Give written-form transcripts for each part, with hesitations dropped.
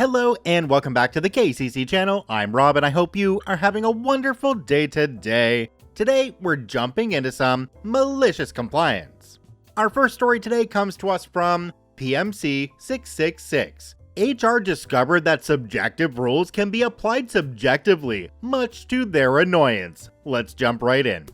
Hello and welcome back to the KCC channel. I'm Rob and I hope you are having a wonderful day today. Today we're jumping into some malicious compliance. Our first story today comes to us from PMC 666. HR discovered that subjective rules can be applied subjectively, much to their annoyance. Let's jump right in.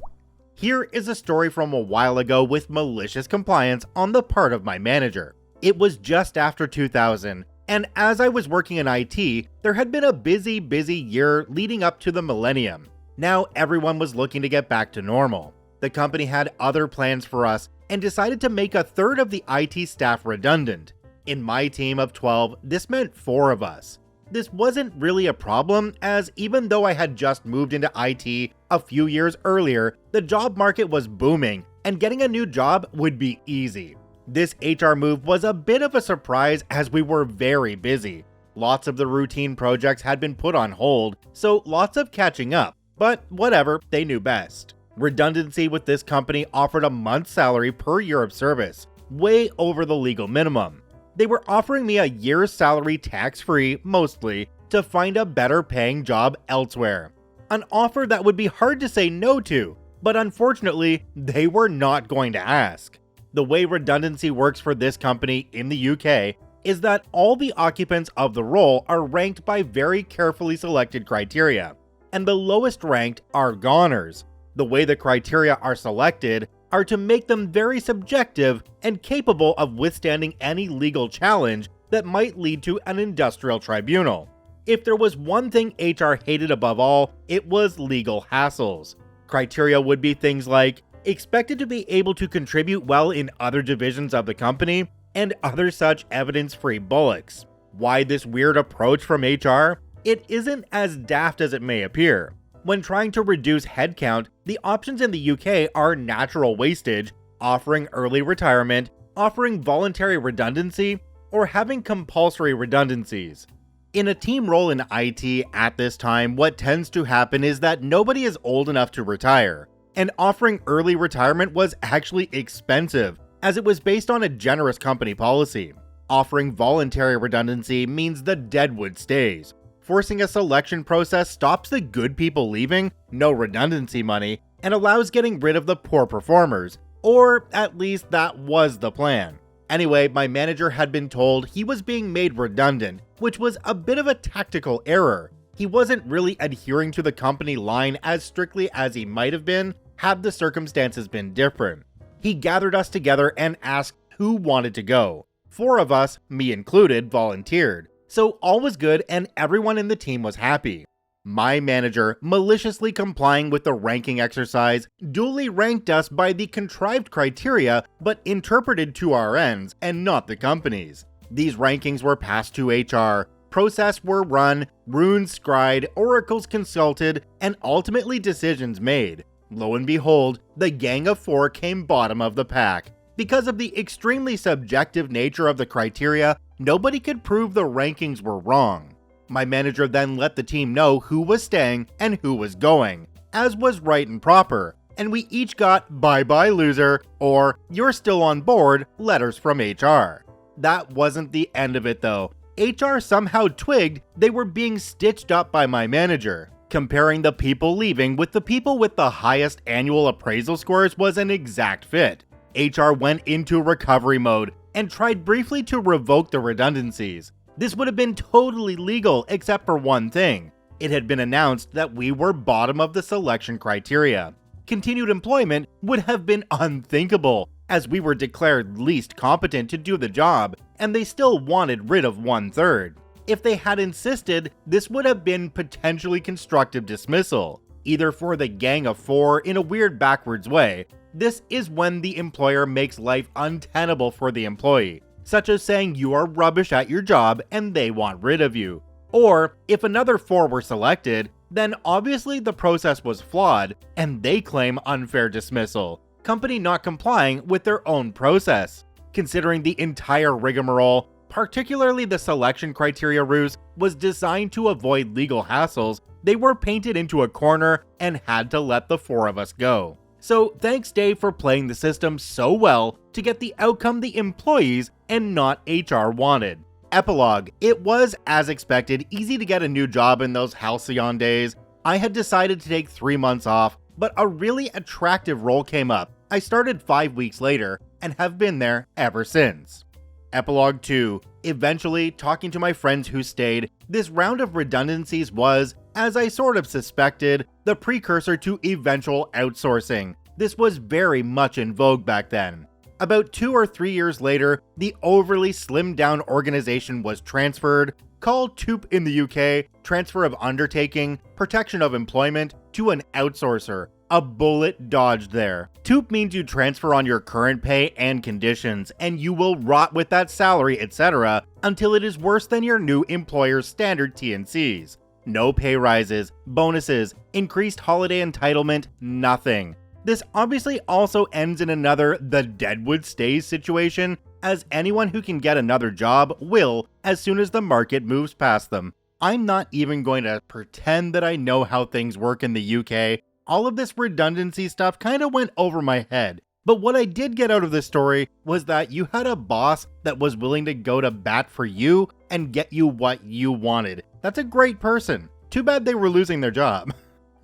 Here is a story from a while ago with malicious compliance on the part of my manager. It was just after 2000. And as I was working in IT, there had been a busy year leading up to the millennium. Now everyone was looking to get back to normal. The company had other plans for us and decided to make a third of the IT staff redundant. In my team of 12, this meant 4 of us. This wasn't really a problem, as even though I had just moved into IT a few years earlier, the job market was booming and getting a new job would be easy. This HR move was a bit of a surprise as we were very busy. Lots of the routine projects had been put on hold, so lots of catching up, but whatever, they knew best. Redundancy with this company offered a month's salary per year of service, way over the legal minimum. They were offering me a year's salary tax-free, mostly, to find a better paying job elsewhere. An offer that would be hard to say no to, but unfortunately, they were not going to ask. The way redundancy works for this company in the UK is that all the occupants of the role are ranked by very carefully selected criteria, and the lowest ranked are goners. The way the criteria are selected are to make them very subjective and capable of withstanding any legal challenge that might lead to an industrial tribunal. If there was one thing HR hated above all, it was legal hassles. Criteria would be things like expected to be able to contribute well in other divisions of the company, and other such evidence-free bullocks. Why this weird approach from HR? It isn't as daft as it may appear. When trying to reduce headcount, the options in the UK are natural wastage, offering early retirement, offering voluntary redundancy, or having compulsory redundancies. In a team role in IT at this time, what tends to happen is that nobody is old enough to retire. And offering early retirement was actually expensive, as it was based on a generous company policy. Offering voluntary redundancy means the deadwood stays. Forcing a selection process stops the good people leaving, no redundancy money, and allows getting rid of the poor performers. Or at least that was the plan. Anyway, my manager had been told he was being made redundant, which was a bit of a tactical error. He wasn't really adhering to the company line as strictly as he might have been had the circumstances been different. He gathered us together and asked who wanted to go. 4 of us, me included, volunteered. So all was good and everyone in the team was happy. My manager, maliciously complying with the ranking exercise, duly ranked us by the contrived criteria but interpreted to our ends and not the company's. These rankings were passed to HR. Process were run, runes scried, oracles consulted, and ultimately decisions made. Lo and behold, the gang of 4 came bottom of the pack. Because of the extremely subjective nature of the criteria, nobody could prove the rankings were wrong. My manager then let the team know who was staying and who was going, as was right and proper, and we each got "bye-bye loser" or "you're still on board" letters from HR. That wasn't the end of it though. HR somehow twigged they were being stitched up by my manager. Comparing the people leaving with the people with the highest annual appraisal scores was an exact fit. HR went into recovery mode and tried briefly to revoke the redundancies. This would have been totally legal except for one thing. It had been announced that we were bottom of the selection criteria. Continued employment would have been unthinkable, as we were declared least competent to do the job, and they still wanted rid of 1/3. If they had insisted, this would have been potentially constructive dismissal, either for the gang of 4 in a weird backwards way. This is when the employer makes life untenable for the employee, such as saying you are rubbish at your job and they want rid of you. Or, if another 4 were selected, then obviously the process was flawed and they claim unfair dismissal, company not complying with their own process. Considering the entire rigmarole, particularly the selection criteria ruse, was designed to avoid legal hassles, they were painted into a corner and had to let the 4 of us go. So thanks Dave for playing the system so well to get the outcome the employees and not HR wanted. Epilogue. It was, as expected, easy to get a new job in those halcyon days. I had decided to take 3 months off, but a really attractive role came up. I started 5 weeks later and have been there ever since. Epilogue 2. Eventually, talking to my friends who stayed, this round of redundancies was, as I sort of suspected, the precursor to eventual outsourcing. This was very much in vogue back then. About 2 or 3 years later, the overly slimmed down organization was transferred, called TOOP in the UK, Transfer of Undertaking, Protection of Employment, to an outsourcer. A bullet dodged there. TOOP means you transfer on your current pay and conditions, and you will rot with that salary, etc., until it is worse than your new employer's standard T&Cs. No pay rises, bonuses, increased holiday entitlement, nothing. This obviously also ends in another the Deadwood stays situation, as anyone who can get another job will as soon as the market moves past them. I'm not even going to pretend that I know how things work in the UK. All of this redundancy stuff kind of went over my head. But what I did get out of this story was that you had a boss that was willing to go to bat for you and get you what you wanted. That's a great person. Too bad they were losing their job.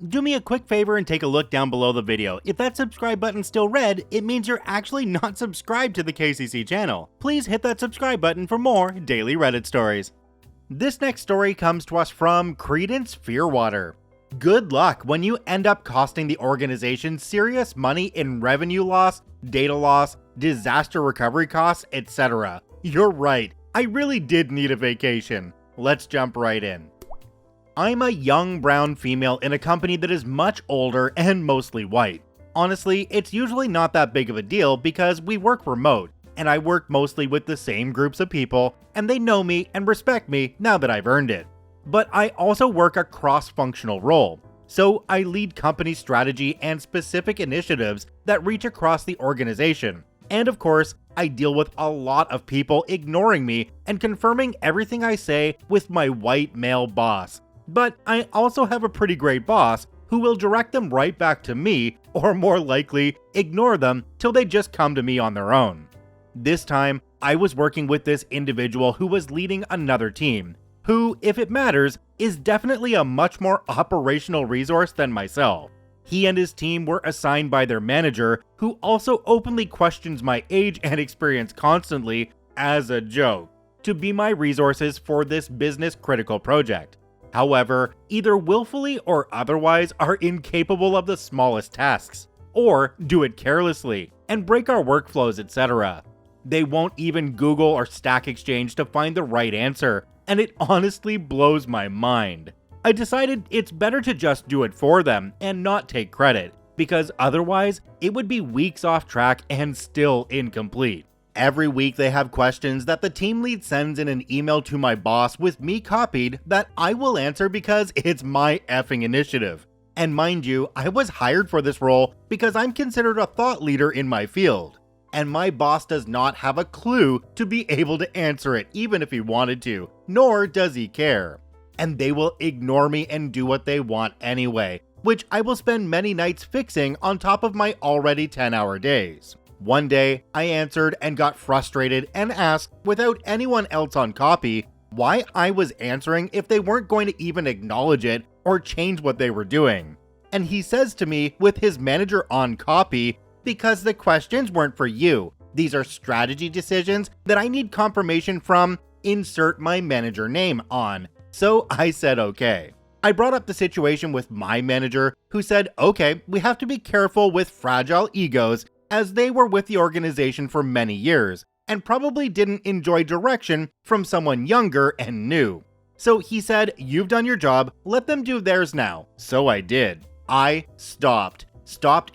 Do me a quick favor and take a look down below the video. If that subscribe button's still red, it means you're actually not subscribed to the KCC channel. Please hit that subscribe button for more daily Reddit stories. This next story comes to us from Credence Fearwater. Good luck when you end up costing the organization serious money in revenue loss, data loss, disaster recovery costs, etc. You're right, I really did need a vacation. Let's jump right in. I'm a young brown female in a company that is much older and mostly white. Honestly, it's usually not that big of a deal because we work remote, and I work mostly with the same groups of people, and they know me and respect me now that I've earned it. But I also work a cross-functional role, so I lead company strategy and specific initiatives that reach across the organization. And of course, I deal with a lot of people ignoring me and confirming everything I say with my white male boss. But I also have a pretty great boss who will direct them right back to me, or more likely, ignore them till they just come to me on their own. This time, I was working with this individual who was leading another team, who, if it matters, is definitely a much more operational resource than myself. He and his team were assigned by their manager, who also openly questions my age and experience constantly, as a joke, to be my resources for this business-critical project. However, either willfully or otherwise are incapable of the smallest tasks, or do it carelessly, and break our workflows, etc. They won't even Google or Stack Exchange to find the right answer, and it honestly blows my mind. I decided it's better to just do it for them and not take credit, because otherwise it would be weeks off track and still incomplete. Every week they have questions that the team lead sends in an email to my boss with me copied that I will answer because it's my effing initiative. And mind you, I was hired for this role because I'm considered a thought leader in my field. And my boss does not have a clue to be able to answer it even if he wanted to, nor does he care. And they will ignore me and do what they want anyway, which I will spend many nights fixing on top of my already 10-hour days. One day, I answered and got frustrated and asked, without anyone else on copy, why I was answering if they weren't going to even acknowledge it or change what they were doing. And he says to me, with his manager on copy, because the questions weren't for you. These are strategy decisions that I need confirmation from, insert my manager name on. So I said okay. I brought up the situation with my manager, who said, okay, we have to be careful with fragile egos, as they were with the organization for many years, and probably didn't enjoy direction from someone younger and new. So he said, you've done your job, let them do theirs now. So I did. I stopped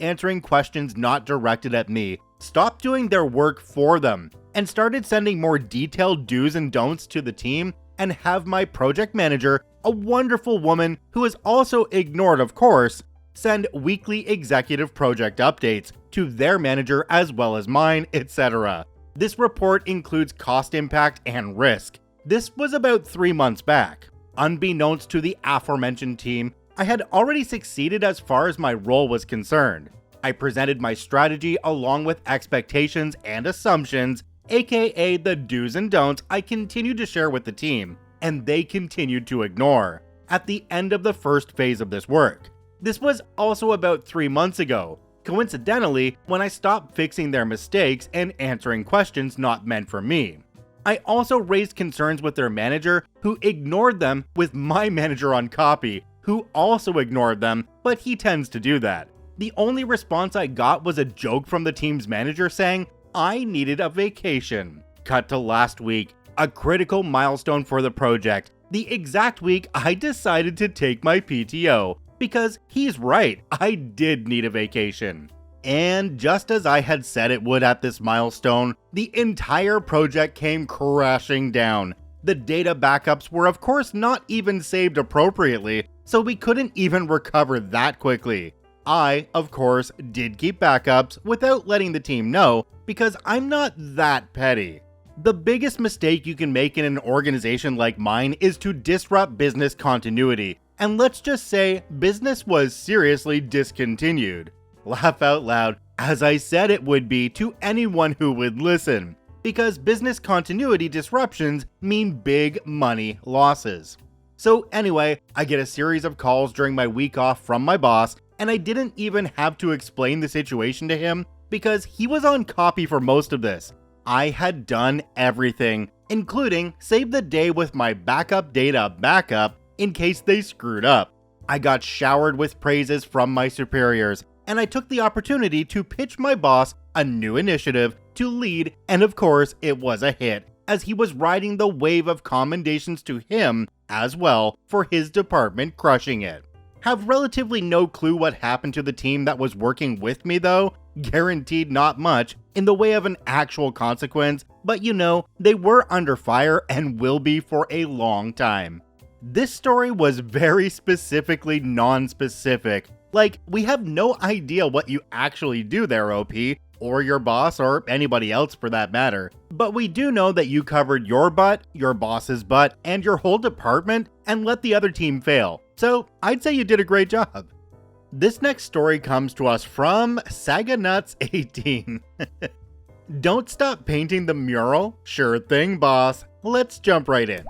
answering questions not directed at me, stopped doing their work for them, and started sending more detailed do's and don'ts to the team, and have my project manager, a wonderful woman who is also ignored of course, send weekly executive project updates to their manager as well as mine, etc. This report includes cost impact and risk. This was about 3 months back. Unbeknownst to the aforementioned team, I had already succeeded as far as my role was concerned. I presented my strategy along with expectations and assumptions, aka the do's and don'ts I continued to share with the team, and they continued to ignore, at the end of the first phase of this work. This was also about 3 months ago, coincidentally when I stopped fixing their mistakes and answering questions not meant for me. I also raised concerns with their manager, who ignored them, with my manager on copy, who also ignored them, but he tends to do that. The only response I got was a joke from the team's manager saying I needed a vacation. Cut to last week, a critical milestone for the project, the exact week I decided to take my PTO, because he's right, I did need a vacation. And just as I had said it would at this milestone, the entire project came crashing down. The data backups were of course not even saved appropriately, so we couldn't even recover that quickly. I, of course, did keep backups without letting the team know, because I'm not that petty. The biggest mistake you can make in an organization like mine is to disrupt business continuity, and let's just say business was seriously discontinued. Laugh out loud, as I said it would be to anyone who would listen, because business continuity disruptions mean big money losses. So anyway, I get a series of calls during my week off from my boss, and I didn't even have to explain the situation to him because he was on copy for most of this. I had done everything, including save the day with my backup data backup in case they screwed up. I got showered with praises from my superiors, and I took the opportunity to pitch my boss a new initiative to lead, and of course it was a hit, as he was riding the wave of commendations to him as well for his department crushing it. Have relatively no clue what happened to the team that was working with me though, guaranteed not much in the way of an actual consequence, but you know, they were under fire and will be for a long time. This story was very specifically non-specific. Like, we have no idea what you actually do there, OP, or your boss, or anybody else for that matter. But we do know that you covered your butt, your boss's butt, and your whole department, and let the other team fail. So, I'd say you did a great job. This next story comes to us from SagaNuts18. Don't stop painting the mural? Sure thing, boss. Let's jump right in.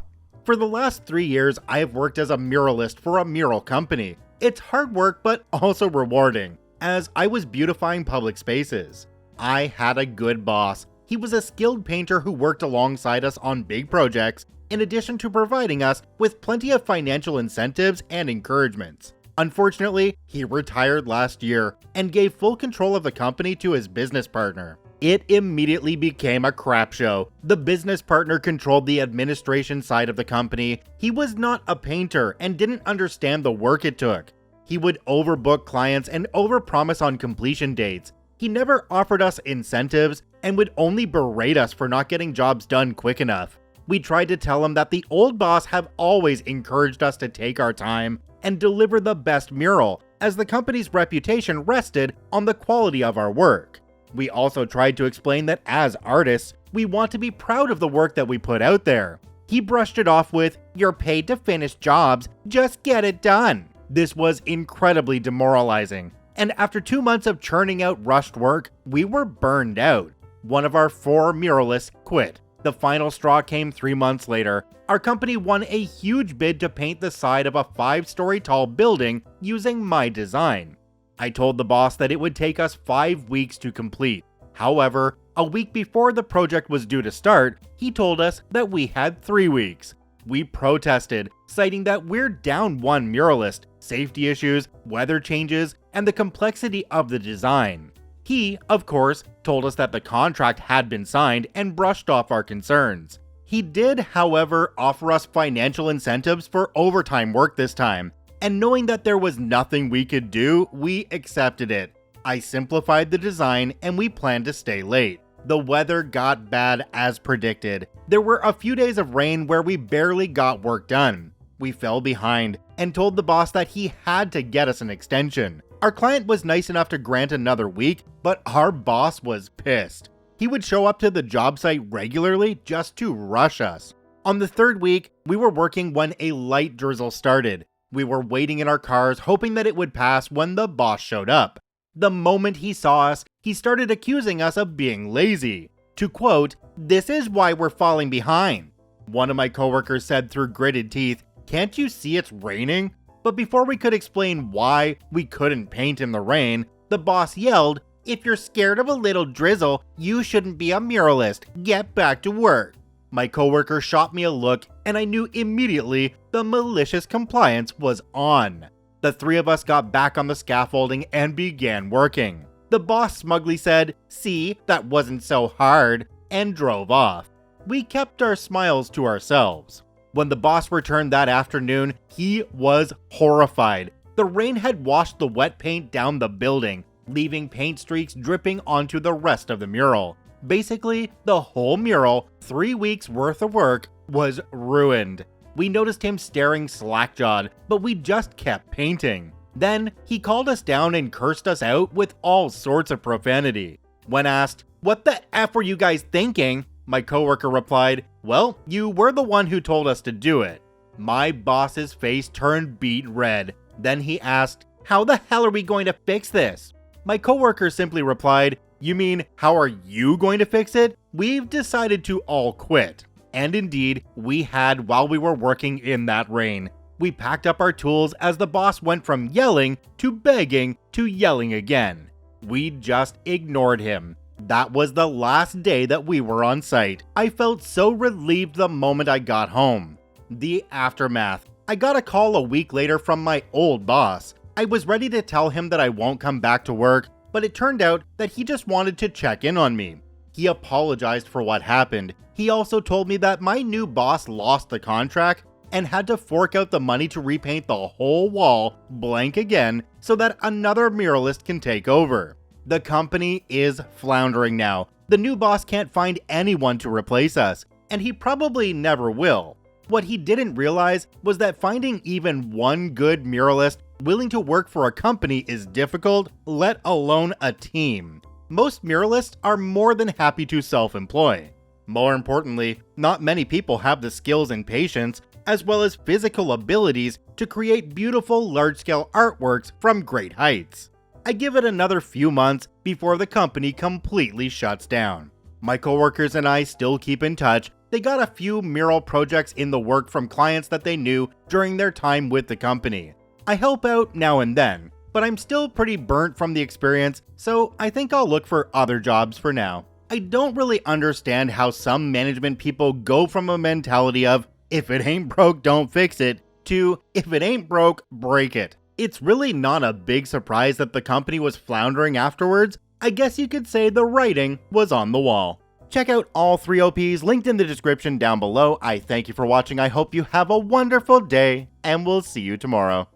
For the last 3 years, I have worked as a muralist for a mural company. It's hard work, but also rewarding, as I was beautifying public spaces. I had a good boss. He was a skilled painter who worked alongside us on big projects, in addition to providing us with plenty of financial incentives and encouragements. Unfortunately, he retired last year and gave full control of the company to his business partner. It immediately became a crap show. The business partner controlled the administration side of the company. He was not a painter and didn't understand the work it took. He would overbook clients and overpromise on completion dates. He never offered us incentives and would only berate us for not getting jobs done quick enough. We tried to tell him that the old boss have always encouraged us to take our time and deliver the best mural, as the company's reputation rested on the quality of our work. We also tried to explain that as artists, we want to be proud of the work that we put out there. He brushed it off with, "You're paid to finish jobs, just get it done." This was incredibly demoralizing, and after 2 months of churning out rushed work, we were burned out. One of our 4 muralists quit. The final straw came 3 months later. Our company won a huge bid to paint the side of a 5-story tall building using my design. I told the boss that it would take us 5 weeks to complete. However, a week before the project was due to start, he told us that we had 3 weeks. We protested, citing that we're down 1 muralist, safety issues, weather changes, and the complexity of the design. He, of course, told us that the contract had been signed and brushed off our concerns. He did, however, offer us financial incentives for overtime work this time, and knowing that there was nothing we could do, we accepted it. I simplified the design and we planned to stay late. The weather got bad as predicted. There were a few days of rain where we barely got work done. We fell behind and told the boss that he had to get us an extension. Our client was nice enough to grant another week, but our boss was pissed. He would show up to the job site regularly just to rush us. On the 3rd week, we were working when a light drizzle started. We were waiting in our cars hoping that it would pass when the boss showed up. The moment he saw us, he started accusing us of being lazy. to quote, "This is why we're falling behind." One of my coworkers said through gritted teeth, "Can't you see it's raining?" But before we could explain why we couldn't paint in the rain, the boss yelled, "If you're scared of a little drizzle, you shouldn't be a muralist. Get back to work." My coworker shot me a look, and I knew immediately the malicious compliance was on. The three of us got back on the scaffolding and began working. The boss smugly said, "See, that wasn't so hard," and drove off. We kept our smiles to ourselves. When the boss returned that afternoon, he was horrified. The rain had washed the wet paint down the building, leaving paint streaks dripping onto the rest of the mural. Basically, the whole mural, 3 weeks worth of work, was ruined. We noticed him staring slack-jawed, but we just kept painting. Then, he called us down and cursed us out with all sorts of profanity. When asked, "What the F were you guys thinking?" my coworker replied, "Well, you were the one who told us to do it." My boss's face turned beet red. Then he asked, "How the hell are we going to fix this?" My coworker simply replied, "You mean, how are you going to fix it? We've decided to all quit." And indeed, we had while we were working in that rain. We packed up our tools as the boss went from yelling to begging to yelling again. We just ignored him. That was the last day that we were on site. I felt so relieved the moment I got home. The aftermath. I got a call a week later from my old boss. I was ready to tell him that I won't come back to work, but it turned out that he just wanted to check in on me. He apologized for what happened. He also told me that my new boss lost the contract and had to fork out the money to repaint the whole wall blank again so that another muralist can take over. The company is floundering now. The new boss can't find anyone to replace us, and he probably never will. What he didn't realize was that finding even one good muralist willing to work for a company is difficult, let alone a team. Most muralists are more than happy to self-employ. More importantly, not many people have the skills and patience, as well as physical abilities to create beautiful large-scale artworks from great heights. I give it another few months before the company completely shuts down. My coworkers and I still keep in touch. They got a few mural projects in the work from clients that they knew during their time with the company. I help out now and then, but I'm still pretty burnt from the experience, so I think I'll look for other jobs for now. I don't really understand how some management people go from a mentality of, if it ain't broke, don't fix it, to, if it ain't broke, break it. It's really not a big surprise that the company was floundering afterwards. I guess you could say the writing was on the wall. Check out all 3 OPs linked in the description down below. I thank you for watching. I hope you have a wonderful day, and we'll see you tomorrow.